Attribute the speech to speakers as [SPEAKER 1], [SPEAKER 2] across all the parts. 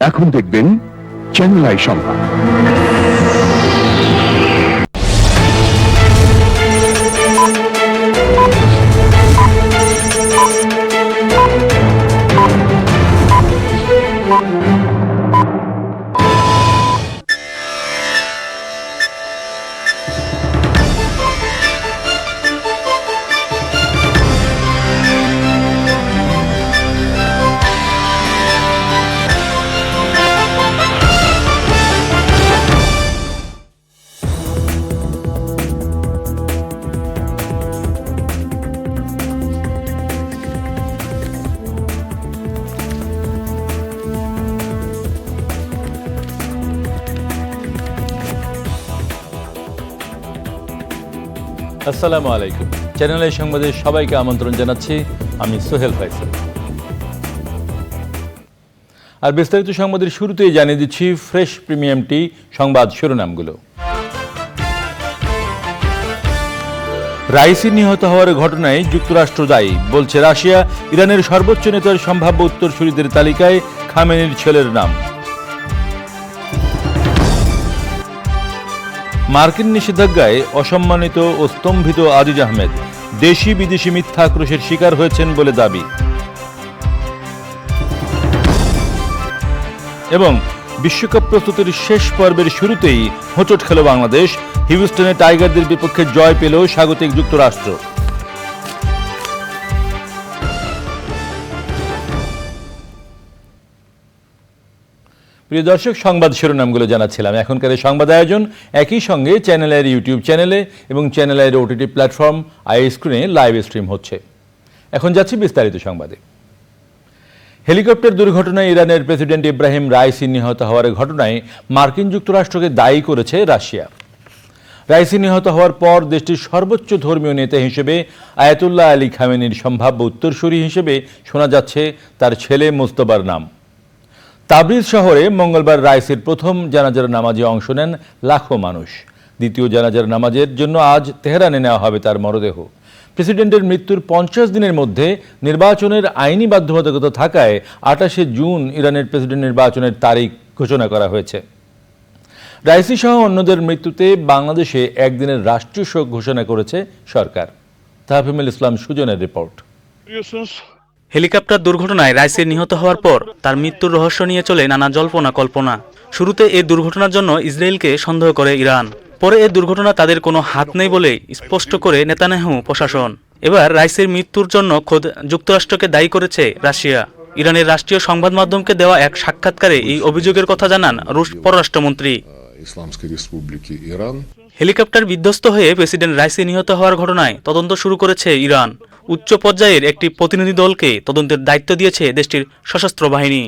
[SPEAKER 1] এখন দেখবেন channel I সংবাদ।
[SPEAKER 2] আসসালামু আলাইকুম। চ্যানেল আই সংবাদে সবাইকে আমন্ত্রণ জানাচ্ছি। আমি সোহেল ফয়সাল। আর বিস্তারিত সংবাদের শুরুতেই জানিয়ে দিচ্ছি ফ্রেশ প্রিমিয়াম টি সংবাদ শিরোনামগুলো। রাইসি নিহত হওয়ার ঘটনায় যুক্তরাষ্ট্র দায়ী বলছে রাশিয়া। ইরানের সর্বোচ্চ নেতার সম্ভাব্য উত্তরসূরিদের তালিকায় খামেনির ছেলের নাম। মার্কিন নিষেধাজ্ঞায় অসম্মানিত ও স্তম্ভিত আজিজ আহমেদ দেশি বিদেশি মিথ্যা আক্রোশের শিকার হয়েছেন বলে দাবি। এবং বিশ্বকাপ প্রস্তুতির শেষ পর্বের শুরুতেই হোঁচট খেল বাংলাদেশ। হিউস্টনে টাইগারদের বিপক্ষে জয় পেল স্বাগতিক যুক্তরাষ্ট্র। প্রিয় দর্শক, সংবাদ শিরোনামগুলো জানাচ্ছিলাম। এখনকার সংবাদ আয়োজন একই সঙ্গে চ্যানেলের ইউটিউব চ্যানেলে এবং চ্যানেলের ওটিটি প্ল্যাটফর্ম আই স্ক্রিনে লাইভ স্ট্রিম হচ্ছে। এখন যাচ্ছি বিস্তারিত সংবাদে। হেলিকপ্টার দুর্ঘটনায় ইরানের প্রেসিডেন্ট ইব্রাহিম রাইসি নিহত হওয়ার ঘটনায় মার্কিন যুক্তরাষ্ট্রকে দায়ী করেছে রাশিয়া। রাইসি নিহত হওয়ার পর দেশটির সর্বোচ্চ ধর্মীয় নেতা হিসেবে আয়াতুল্লাহ আলী খামেনির সম্ভাব্য উত্তরসূরি হিসেবে শোনা যাচ্ছে তার ছেলে মুস্তফার নাম। তাবরিজ শহরে মঙ্গলবার রাইসির প্রথম জানাজার নামাজে অংশ নেন লাখো মানুষ। দ্বিতীয় জানাজার নামাজের জন্য আজ তেহরানে নেওয়া হবে তার মরদেহ। প্রেসিডেন্টের মৃত্যুর 50 দিনের মধ্যে নির্বাচনের আইনি বাধ্যবাধকতা থাকায় 28শে জুন ইরানের প্রেসিডেন্ট নির্বাচনের তারিখ ঘোষণা করা হয়েছে। রাইসি সহ অন্যদের মৃত্যুতে বাংলাদেশে একদিনের রাষ্ট্রীয় শোক ঘোষণা করেছে সরকার। তাহফিমুল ইসলাম সুজনের রিপোর্ট।
[SPEAKER 3] হেলিকপ্টার দুর্ঘটনায় রাইসি নিহত হওয়ার পর তার মৃত্যুর রহস্য নিয়ে চলে নানা জল্পনা কল্পনা। শুরুতে এই দুর্ঘটনার জন্য ইসরায়েলকে সন্দেহ করে ইরান, পরে এই দুর্ঘটনা তাদের কোনো হাত নেই বলে স্পষ্ট করে নেতানিয়াহু প্রশাসন। এবার রাইসির মৃত্যুর জন্য খোদ যুক্তরাষ্ট্রকে দায়ী করেছে রাশিয়া। ইরানের রাষ্ট্রীয় সংবাদ মাধ্যমকে দেওয়া এক সাক্ষাৎকারে এই অভিযোগের কথা জানান রুশ পররাষ্ট্রমন্ত্রী। হেলিকপ্টার বিধ্বস্ত হয়ে প্রেসিডেন্ট রাইসি নিহত হওয়ার ঘটনায় তদন্ত শুরু করেছে ইরান। উচ্চ পর্যায়ের একটি প্রতিনিধি দলকে তদন্তের দায়িত্ব দিয়েছে দেশটির সশস্ত্র বাহিনী।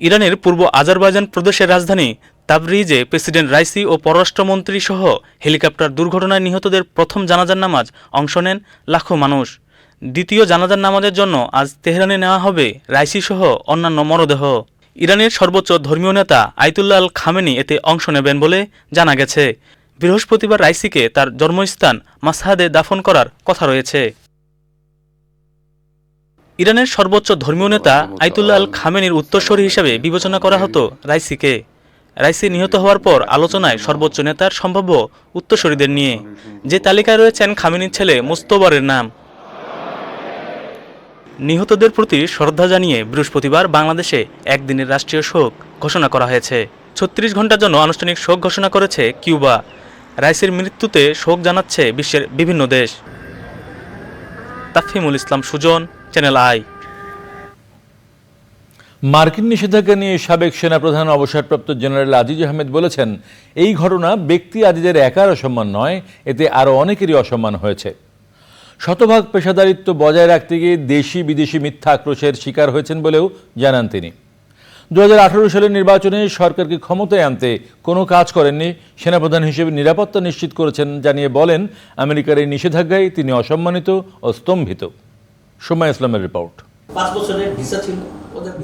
[SPEAKER 3] ইরানের পূর্ব আজারবাইজান প্রদেশের রাজধানী তাবরিজে প্রেসিডেন্ট রাইসি ও পররাষ্ট্রমন্ত্রী সহ হেলিকপ্টার দুর্ঘটনায় নিহতদের প্রথম জানাজার নামাজ অংশ নেন লাখো মানুষ। দ্বিতীয় জানাজার নামাজের জন্য আজ তেহরানে নেওয়া হবে রাইসি সহ অন্যান্য মরদেহ। ইরানের সর্বোচ্চ ধর্মীয় নেতা আয়াতুল্লাহ আল খামেনি এতে অংশ নেবেন বলে জানা গেছে। বৃহস্পতিবার রাইসিকে তার জন্মস্থান মাশহাদে দাফন করার কথা রয়েছে। ইরানের সর্বোচ্চ ধর্মীয় নেতা আয়াতুল্লাহ আল খামেনির উত্তরসূরি হিসেবে বিবেচনা করা হতো রাইসিকে। রাইসি নিহত হওয়ার পর আলোচনায় সর্বোচ্চ নেতার সম্ভাব্য উত্তরসূরিদের নিয়ে, যে তালিকায় রয়েছেন খামেনির ছেলে মুস্তফার নাম। নিহতদের প্রতি শ্রদ্ধা জানিয়ে বৃহস্পতিবার বাংলাদেশে একদিনের রাষ্ট্রীয় শোক ঘোষণা করা হয়েছে। 36 ঘন্টার জন্য আনুষ্ঠানিক শোক ঘোষণা করেছে কিউবা। রাইসির মৃত্যুতে শোক জানাচ্ছে বিশ্বের বিভিন্ন দেশ। তাফহিমুল ইসলাম সুজন, চ্যানেল আই।
[SPEAKER 2] মার্কিন নিষেধাজ্ঞা নিয়ে সাবেক সেনাপ্রধান অবসরপ্রাপ্ত জেনারেল আজিজ আহমেদ বলেছেন, এই ঘটনা ব্যক্তি আজিজের একার অসম্মান নয়, এতে আরও অনেকেরই অসম্মান হয়েছে। শতভাগ পেশাদারিত্ব বজায় রাখতে গিয়ে দেশি বিদেশি মিথ্যা আক্রোশের শিকার হয়েছেন বলেও জানান তিনি। 2018 সালের নির্বাচনে সরকারকে ক্ষমতায় আনতে কোনো কাজ করেননি, সেনাপ্রধান হিসেবে নিরাপত্তা নিশ্চিত করেছেন জানিয়ে বলেন, আমেরিকার এই নিষেধাজ্ঞায় তিনি অসম্মানিত ও স্তম্ভিত। সোমা ইসলামের রিপোর্ট।
[SPEAKER 4] 5 বছরের ভিসা ছিল,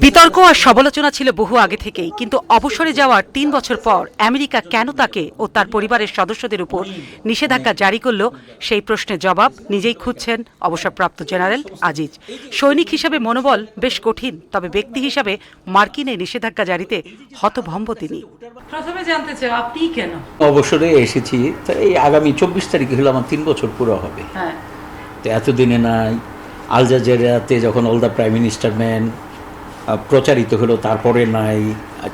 [SPEAKER 4] বিতর্ক আর সমালোচনা ছিল বহু আগে থেকেই, কিন্তু অবসরে যাওয়ার ৩ বছর পর আমেরিকা কেন তাকে ও তার পরিবারের সদস্যদের উপর নিষেধাজ্ঞা জারি করল, সেই প্রশ্নের জবাব নিজেই খুঁজছেন অবসরপ্রাপ্ত জেনারেল আজিজ। সৈনিক হিসাবে মনোবল বেশ কঠিন, তবে ব্যক্তি হিসাবে মার্কিন এই নিষেধাজ্ঞা জারিতে হতভম্ব তিনি।
[SPEAKER 5] প্রথমে জানতে চাই আপনি কেন
[SPEAKER 6] অবসরে এসেছি, তো এই আগামী 24 তারিখে হলো আমার 3 বছর পুরো হবে।
[SPEAKER 5] হ্যাঁ,
[SPEAKER 6] তো এতদিনে নাই, আল জাজিরাতে যখন all the prime minister man প্রচারিত হলো তারপরে নাই,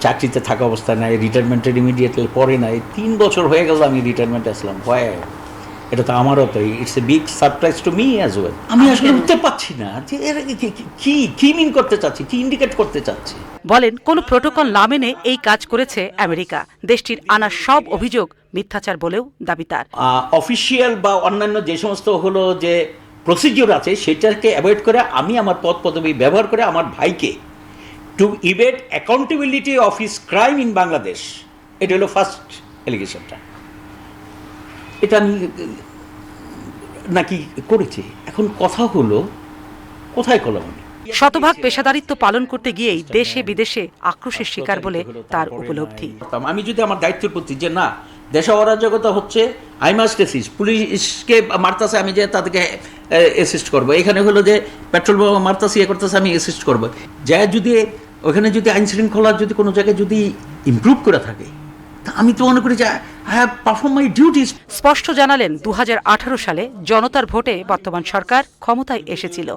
[SPEAKER 6] চাকরিতে থাকা অবস্থায় নাই, রিটায়ারমেন্টের ইমিডিয়েটলি পরে নাই, 3 বছর হয়ে গেল আমি রিটায়ারমেন্ট আসলাম। হয় এটা তো আমারও তো it's a big surprise to me as well. আমি আসলে বুঝতে পারছি না যে এর কি মিন করতে চাচ্ছি, কি ইন্ডিকেট করতে চাচ্ছি।
[SPEAKER 4] বলেন, কোনো প্রোটোকল না মেনে এই কাজ করেছে আমেরিকা। দেশটির আনা সব অভিযোগ মিথ্যাচার বলেও দাবি তার।
[SPEAKER 6] অফিসিয়াল বা অন্যান্য যে সমস্ত হলো যে প্রসিডিওর আছে সেটাকে অ্যাভয়েড করে আমি আমার পদ পদবি ব্যবহার করে আমার ভাইকে to evade accountability of his crime in Bangladesh, এটা হলো ফার্স্ট অ্যালিগেশনটা। এটা আমি নাকি করেছি। এখন কথা হলো কোথায় কলম?
[SPEAKER 4] শতভাগ পেশাদারিত্ব পালন করতে গিয়েই দেশে বিদেশে আক্রোশের শিকার বলে তার উপলব্ধি।
[SPEAKER 6] আমি যদি আমার দায়িত্বের প্রতি যে না, দেশে অরাজকতা হচ্ছে, আই মাস্ট অ্যাসিস্ট, পুলিশকে মারতাছে আমি যে তাদেরকে অ্যাসিস্ট করবো, এখানে হলো যে পেট্রোল বোমা মারতাছে ইয়ে করতেছে আমি অ্যাসিস্ট করবো, যা যদি ওখানে যদি আইন শৃঙ্খলার যদি কোনো জায়গায় যদি ইমপ্রুভ করে থাকে, তা আমি তো মনে করি যে I have perform my duties.
[SPEAKER 4] স্পষ্ট জানালেন 2018 সালে জনতার ভোটে বর্তমান সরকার ক্ষমতায় এসেছিল।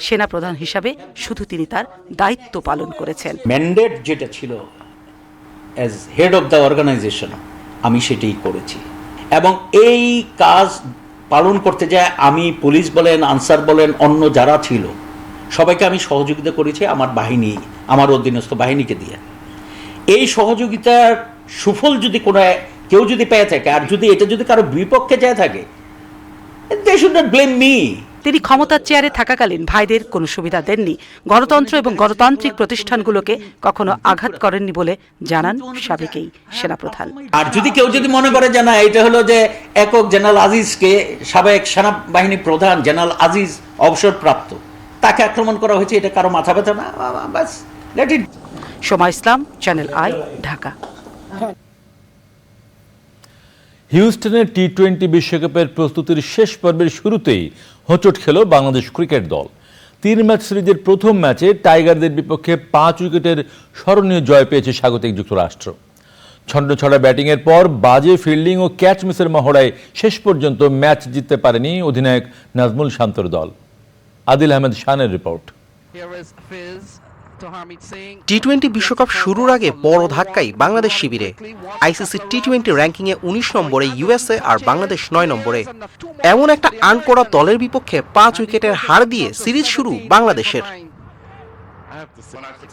[SPEAKER 4] সেনাপ্রধান হিসাবে শুধু তিনি তার দায়িত্ব পালন করেছেন।
[SPEAKER 6] ম্যান্ডেট যেটা ছিল as head of the organisation, আমি সেটাই করেছি এবং এই কাজ পালন করতে যায় আমি পুলিশ বলেন, আনসার বলেন, অন্য যারা ছিল সবাইকে আমি সহযোগিতা করেছি আমার বাহিনী, আমার অধীনস্থ বাহিনীকে দিয়ে। এই সহযোগিতার সুফল যদি কোনো কেউ যদি পেয়ে থাকে আর যদি এটা যদি কারো বিপক্ষে যায় থাকে, they should not blame me.
[SPEAKER 4] তিনি ক্ষমতার চেয়ারে থাকাকালীন ভাইদের কোনো সুবিধা দেননি, গণতন্ত্র এবং গণতান্ত্রিক প্রতিষ্ঠানগুলোকে কখনো আঘাত করেননি বলে জানান সাবেকেই সেনাপ্রধান।
[SPEAKER 6] আর যদি কেউ যদি মনে করে যে না এটা হলো যে একক জেনারেল আজিজকে, সাবেক সেনাবাহিনী প্রধান জেনারেল আজিজ অবসরপ্রাপ্ত, তাকে আক্রমণ করা হয়েছে, এটা কারো মাথা ব্যথা না, বাস let it.
[SPEAKER 4] Soma Islam, channel I, Dhaka.
[SPEAKER 2] হিউস্টনের টি-20 বিশ্বকাপের প্রস্তুতির শেষ পর্বের শুরুতেই হোঁচট খেল বাংলাদেশ ক্রিকেট দল। 3 ম্যাচ সিরিজের প্রথম ম্যাচে টাইগারদের বিপক্ষে 5 উইকেটের স্মরণীয় জয় পেয়েছে স্বাগতিক যুক্তরাষ্ট্র। ছন্নছড়া ব্যাটিংয়ের পর বাজে ফিল্ডিং ও ক্যাচ মিসের মহড়ায় শেষ পর্যন্ত ম্যাচ জিততে পারেনি অধিনায়ক নাজমুল শান্তর দল। আদিল আহমেদ শানের রিপোর্ট।
[SPEAKER 7] টি-20 বিশ্বকাপ শুরুর আগে বড় ধাক্কাই বাংলাদেশ শিবিরে। আইসিসি টি-20 র্যাঙ্কিংয়ে 19 নম্বরে ইউএসএ আর বাংলাদেশ 9 নম্বরে। এমন একটা আনকড়া দলের বিপক্ষে 5 উইকেটের হার দিয়ে সিরিজ শুরু বাংলাদেশের।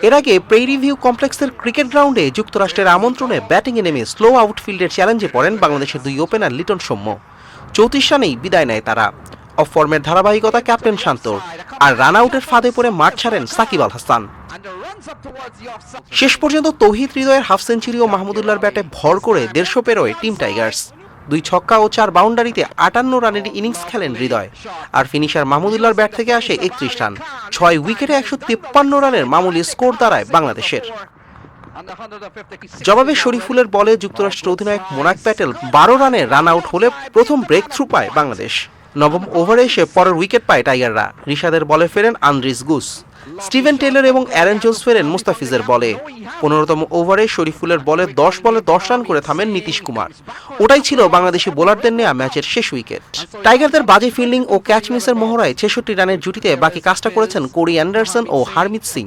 [SPEAKER 7] এর আগে প্রেইরি ভিউ কমপ্লেক্সের ক্রিকেট গ্রাউন্ডে যুক্তরাষ্ট্রের আমন্ত্রণে ব্যাটিংয়ে নেমে স্লো আউটফিল্ডের চ্যালেঞ্জে পড়েন বাংলাদেশের 2 ওপেনার লিটন সৌম্য। 34 রানেই বিদায় নেয় তারা। অফ ফর্মের ধারাবাহিকতা ক্যাপ্টেন শান্তর, আর রান আউটের ফাঁদে পড়ে মাঠ ছাড়েন সাকিব আল হাসান। শেষ পর্যন্ত তৌহিদ হৃদয়ের হাফ সেঞ্চুরি ও মাহমুদুল্লাহর ব্যাটে ভর করে 150 পেরোয় টিম টাইগার্স। 2 ছক্কা ও 4 বাউন্ডারিতে 58 রানের ইনিংস খেলেন হৃদয়, আর ফিনিশার মাহমুদুল্লাহর ব্যাট থেকে আসে 31 রান। 6 উইকেটে 153 রানের মামুলি স্কোর দাঁড়ায় বাংলাদেশের। জবাবে শরীফুলের বলে যুক্তরাষ্ট্রের অধিনায়ক মোনাক প্যাটেল 12 রানে রান আউট হলে প্রথম ব্রেক থ্রু পায় বাংলাদেশ। নবম ওভারে এসে পরের উইকেট পায় টাইগাররা। রিশাদের বলে ফেরেন আন্দ্রিস গুস। স্টিভেন টেলর এবং অ্যারন জোন্স ফেরেন মুস্তাফিজের বলে। 15তম ওভারে শরীফুলের বলে 10 বলে 10 রান করে থামেন নীতিশ কুমার। ওটাই ছিল বাংলাদেশি বোলারদের নেয়া ম্যাচের শেষ উইকেট। টাইগারদের বাজে ফিল্ডিং ও ক্যাচ মিসের মহড়ায় 66 রানের জুটিতে বাকি কাজটা করেছেন কোরি অ্যান্ডারসন ও হারমিত সিং।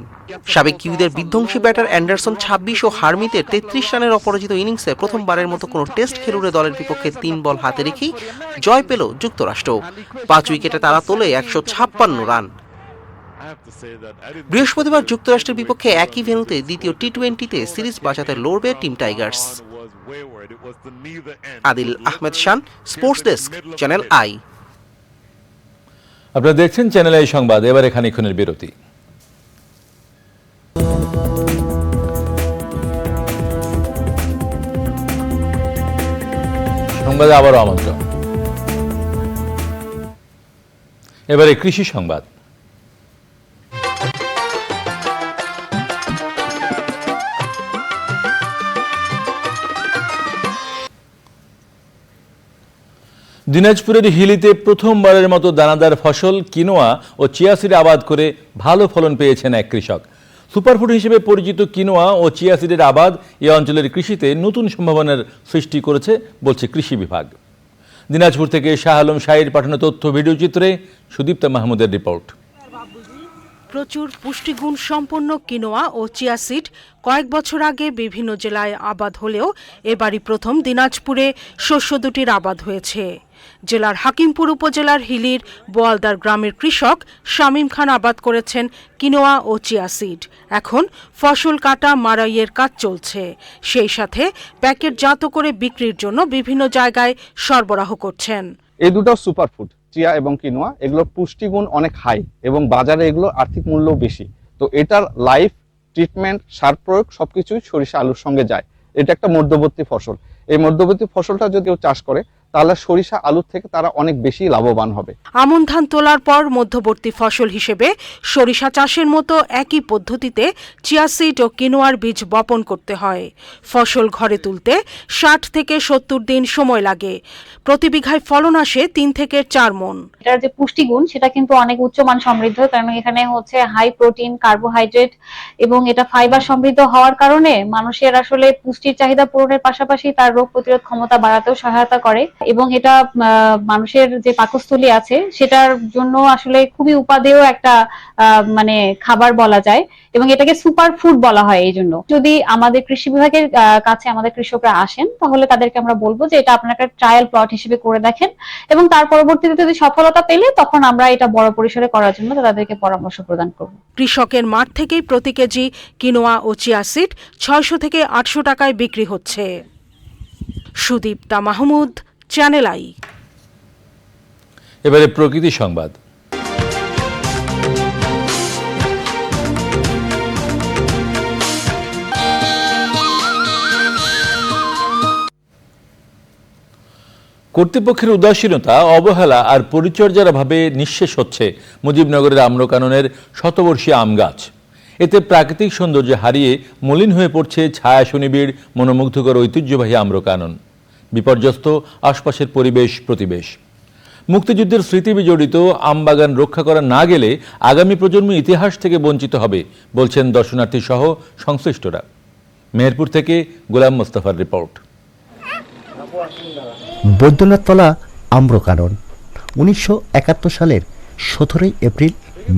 [SPEAKER 7] সাবেক কিউইদের বিধ্বংসী ব্যাটার অ্যান্ডারসন 26 ও হারমিতের 33 রানের অপরাজিত ইনিংসে প্রথমবারের মতো কোনো টেস্ট খেলুড়ে দলের বিপক্ষে 3 বল হাতে রেখেই জয় পেল যুক্তরাষ্ট্র। 5 উইকেটে তারা তোলে 156 রান। বৃহস্পতিবার যুক্তরাষ্ট্রের বিপক্ষে একই ভেন্যুতে দ্বিতীয় টি-20তে সিরিজ বাঁচাতে লড়বে team Tigers. Adil Ahmed Shan, sports desk, channel I.
[SPEAKER 2] আপনারা দেখছেন চ্যানেল আই সংবাদ। এবার খানিকক্ষণের বিরতি। সংবাদে আবারও আমন্ত্রণ। এবারে কৃষি সংবাদ। দিনাজপুরের হিলিতে প্রথমবারের মতো দানাদার ফসল কিনোয়া ও চিয়া সিড আবাদ করে ভালো ফলন পেয়েছেন এক কৃষক। সুপারফুড হিসেবে পরিচিত কিনোয়া ও চিয়া সিডের আবাদ এ অঞ্চলের কৃষিতে নতুন সম্ভাবনার সৃষ্টি করেছে বলছে কৃষি বিভাগ। দিনাজপুর থেকে শাহ আলম শাহীর পাঠানো তথ্য ভিডিও চিত্রে সুদীপ্তা মাহমুদের রিপোর্ট।
[SPEAKER 8] প্রচুর পুষ্টিগুণ সম্পন্ন কিনোয়া ও চিয়া সিড কয়েক বছর আগে বিভিন্ন জেলায় আবাদ হলেও এবারই প্রথম দিনাজপুরে শস্য দুটির আবাদ হয়েছে। জেলার হাকিমপুর উপজেলার হিলির বোয়ালদার গ্রামের কৃষক শামীম খান আবাদ করেছেন কিনোয়া ও চিয়া সিড। এখন ফসল কাটা মাড়াইয়ের কাজ চলছে, সেই সাথে প্যাকেটজাত করে বিক্রির জন্য বিভিন্ন জায়গায় সরবরাহ করছেন।
[SPEAKER 9] এই দুটো সুপারফুড চিয়া এবং কিনোয়া, এগুলোর পুষ্টিগুণ অনেক হাই এবং বাজারে এগুলো আর্থিক মূল্য বেশি। তো এটার লাইফ ট্রিটমেন্ট, সার প্রয়োগ সবকিছুই সরিষা আলুর সঙ্গে যায়। এটা একটা মধ্যবর্তী ফসল। এই মধ্যবর্তী ফসলটা যদি কেউ চাষ করে তাহলে সরিষা আলুর থেকে তারা অনেক বেশি লাভবান হবে।
[SPEAKER 8] আমন ধান তোলার পর মধ্যবর্তী ফসল হিসেবে সরিষা চাষের মতো একই পদ্ধতিতে চিয়া সিড ও কিনোয়ার বীজ বপন করতে হয়। ফসল ঘরে তুলতে 60 থেকে 70 দিন সময় লাগে। প্রতি বিঘায় ফলন আসে 3 থেকে 4 মণ।
[SPEAKER 10] এটার যে পুষ্টিগুণ সেটা কিন্তু অনেক উচ্চমান সমৃদ্ধ, কারণ এখানে হচ্ছে হাই প্রোটিন, কার্বোহাইড্রেট এবং এটা ফাইবার সমৃদ্ধ হওয়ার কারণে মানুষের আসলে পুষ্টির চাহিদা পূরণের পাশাপাশি তার রোগ প্রতিরোধ ক্ষমতা বাড়াতেও সহায়তা করে এবং এটা মানুষের যে পাকস্থলী আছে সেটার জন্য আসলে খুবই উপাদেয় একটা মানে খাবার বলা যায় এবং এটাকে সুপার ফুড বলা হয়। এই জন্য যদি আমাদের কৃষি বিভাগের কাছে আমাদের কৃষকরা আসেন তাহলে তাদেরকে আমরা বলবো যে এটা আপনার একটা ট্রায়াল প্লট হিসেবে করে দেখেন এবং তার পরবর্তীতে যদি সফলতা পেলে তখন আমরা এটা বড় পরিসরে করার জন্য তাদেরকে পরামর্শ প্রদান করব।
[SPEAKER 8] কৃষকের মাঠ থেকেই প্রতি কেজি কিনোয়া ও চিয়া সিড 600 থেকে 800 টাকায় বিক্রি হচ্ছে। Sudipta Mahmud, channel I.
[SPEAKER 2] এবারে প্রকৃতি সংবাদ। কর্তৃপক্ষের উদাসীনতা, অবহেলা আর পরিচর্যার অভাবে নিঃশেষ হচ্ছে মুজিবনগরের আম্রকাননের শতবর্ষী আম গাছ। এতে প্রাকৃতিক সৌন্দর্য হারিয়ে মলিন হয়ে পড়ছে ছায়া সুনিবিড় মনোমুগ্ধকর ঐতিহ্যবাহী আম্রকানন। বিপর্যস্ত আশপাশের পরিবেশ প্রতিবেশ। মুক্তিযুদ্ধের স্মৃতি বিজড়িত আমবাগান রক্ষা করা না গেলে আগামী প্রজন্ম ইতিহাস থেকে বঞ্চিত হবে বলছেন দর্শনার্থী সহ সংশ্লিষ্টরা। মেহেরপুর থেকে গোলাম মোস্তফার রিপোর্ট।
[SPEAKER 11] বৈদ্যনাথতলা আম্রকানন 1971 সালের 17 এপ্রিল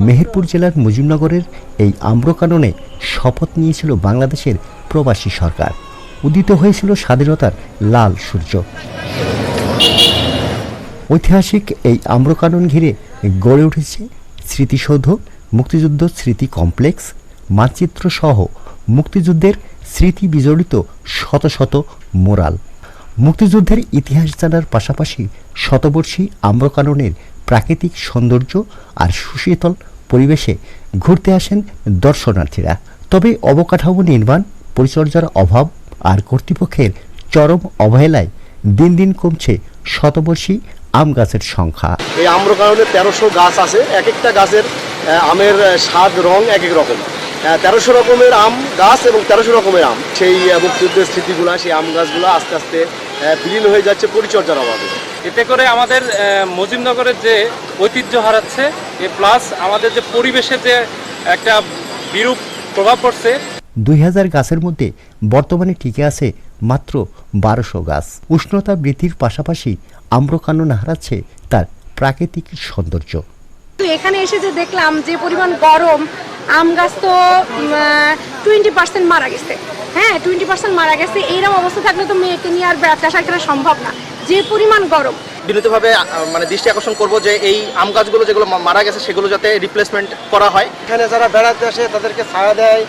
[SPEAKER 11] মেহেরপুর জেলার মুজিবনগরের এই আম্রকাননে শপথ নিয়েছিল বাংলাদেশের প্রবাসী সরকার। উদিত হয়েছিল স্বাধীনতার লাল সূর্য। ঐতিহাসিক এই আম্রকানন ঘিরে গড়ে উঠেছে স্মৃতিসৌধ, মুক্তিযুদ্ধ স্মৃতি কমপ্লেক্স, মানচিত্র সহ মুক্তিযুদ্ধের স্মৃতি বিজড়িত শত শত মোরাল। মুক্তিযুদ্ধের ইতিহাস জানার পাশাপাশি শতবর্ষী আম্রকাননের প্রাকৃতিক সৌন্দর্য আর সুশীতল পরিবেশে ঘুরতে আসেন দর্শনার্থীরা। তবে অবকাঠামো নির্মাণ, পরিচর্যার অভাব আর কর্তৃপক্ষের চরম অবহেলায় দিন দিন কমছে শতবর্ষী আম গাছের সংখ্যা।
[SPEAKER 12] এই আম্রকাননে 1300 গাছ আছে। এক একটা গাছের আমের স্বাদ, রং এক এক রকম। 1300 রকমের আম গাছ এবং 1300 রকমের আম। সেই মুক্তিযুদ্ধের স্মৃতিগুলা, সেই আম গাছগুলো আস্তে আস্তে বিলীন হয়ে যাচ্ছে পরিচর্যার অভাবে।
[SPEAKER 3] এতে করে আমাদের মুজিবনগরের যে ঐতিহ্য হারাচ্ছে, প্লাস আমাদের যে পরিবেশে যে একটা বিরূপ প্রভাব পড়ছে।
[SPEAKER 11] 2000 গাছের মধ্যে বর্তমানে টিকে আছে মাত্র 1200 গাছ। উষ্ণতা বৃদ্ধির পাশাপাশি আম্রকানন হারাচ্ছে তার প্রাকৃতিক সৌন্দর্য।
[SPEAKER 13] এখানে এসে যে দেখলাম যে পরিমাণ গরম, আম গাছ তো 20% মারা গেছে। হ্যাঁ, 20% মারা গেছে। এইরকম অবস্থা থাকলে তো মেয়েকে নিয়ে আর চাষ করা সম্ভব না, যে পরিমাণ গরম।
[SPEAKER 7] বিনীতভাবে মানে দৃষ্টি আকর্ষণ করব যে এই আম গাছগুলো যেগুলো মারা গেছে সেগুলো যাতে রিপ্লেসমেন্ট করা হয়।
[SPEAKER 12] এখানে যারা বেড়াতে আসে তাদেরকে ছায়া দেয়,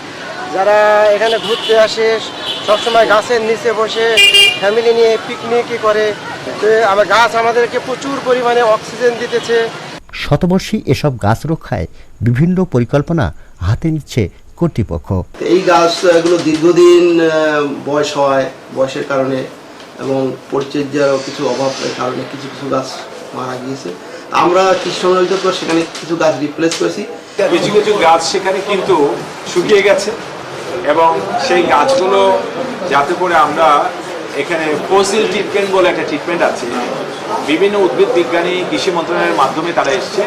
[SPEAKER 12] যারা এখানে ঘুরতে আসে সবসময় গাছের নিচে বসে ফ্যামিলি নিয়ে পিকনিকই করে। আমার গাছ আমাদেরকে প্রচুর পরিমাণে অক্সিজেন দিতেছে।
[SPEAKER 11] শতবর্ষী এসব গাছ রক্ষায় বিভিন্ন পরিকল্পনা হাতে নিচ্ছে কর্তৃপক্ষ।
[SPEAKER 12] এই গাছগুলো দীর্ঘদিন বয়স হয়, বয়সের কারণে এবং পরিচর্যার কিছু অভাবের কারণে কিছু কিছু গাছ মারা গিয়েছে। আমরা কৃষি সংরক্ষিত সেখানে কিছু গাছ রিপ্লেস করেছি।
[SPEAKER 14] কিছু কিছু গাছ সেখানে কিন্তু শুকিয়ে গেছে এবং সেই গাছগুলো যাতে করে আমরা এখানে ফসিল ট্রিটমেন্ট বলে একটা ট্রিটমেন্ট আছে, বিভিন্ন উদ্ভিদ বিজ্ঞানী কৃষি মন্ত্রণালয়ের মাধ্যমে তারা এসছে।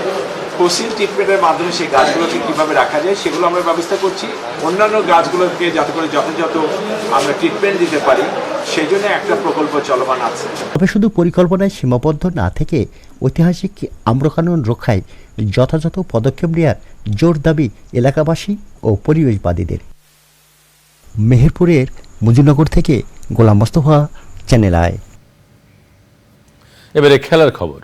[SPEAKER 14] ফসিল ট্রিটমেন্টের মাধ্যমে সেই গাছগুলোকে কীভাবে রাখা যায় সেগুলো আমরা ব্যবস্থা করছি। অন্যান্য গাছগুলোকে যাতে করে যথাযথ আমরা ট্রিটমেন্ট দিতে পারি সেই জন্য একটা প্রকল্প চলমান আছে।
[SPEAKER 11] তবে শুধু পরিকল্পনায় সীমাবদ্ধ না থেকে ঐতিহাসিক আম্রকানন রক্ষায় যথাযথ পদক্ষেপ নেওয়ার জোর দাবি এলাকাবাসী ও পরিবেশবাদীদের। মেহেরপুরের মুজিবনগর থেকে গোলাম মোস্তফা, চ্যানেল আই।
[SPEAKER 2] এবারে খেলার খবর।